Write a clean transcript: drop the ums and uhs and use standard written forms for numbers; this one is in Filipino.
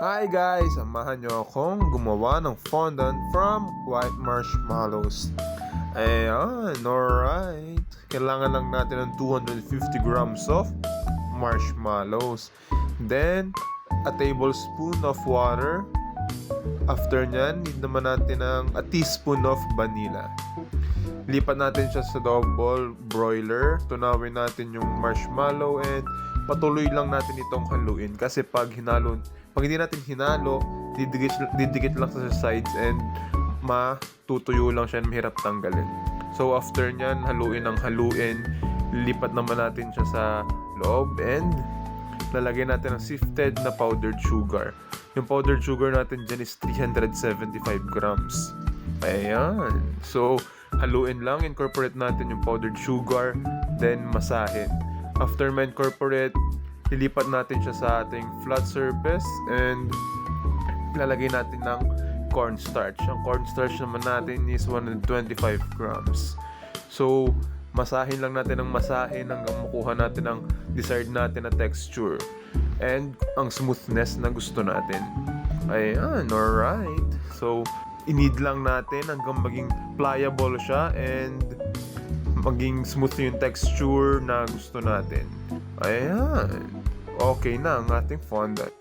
Hi guys! Samahan nyo akong gumawa ng fondant from white marshmallows. Ayan, alright. Kailangan lang natin ng 250 grams of marshmallows. Then, a tablespoon of water. After nyan, need naman natin ng a teaspoon of vanilla. Lipat natin siya sa double broiler. Tunawin natin yung marshmallow and patuloy lang natin itong haluin. Kasi pag hindi natin hinalo, didikit lang sa sides and matutuyo lang siya and mahirap tanggalin. So after nyan, haluin ng haluin. Lipat naman natin siya sa loob and lalagyan natin ng sifted na powdered sugar. Yung powdered sugar natin dyan is 375 grams. Ayan. So, haluin lang, incorporate natin yung powdered sugar, then masahin. After ma-incorporate, lilipat natin siya sa ating flat surface and lalagay natin ng cornstarch. Ang cornstarch naman natin is 125 grams. So, masahin lang natin ng masahin hanggang makuha natin ang desired natin na texture and ang smoothness na gusto natin. Ayan, alright. So, i-knead lang natin hanggang maging pliable siya and maging smooth yung texture na gusto natin. Ayan. Okay na ang ating fondant.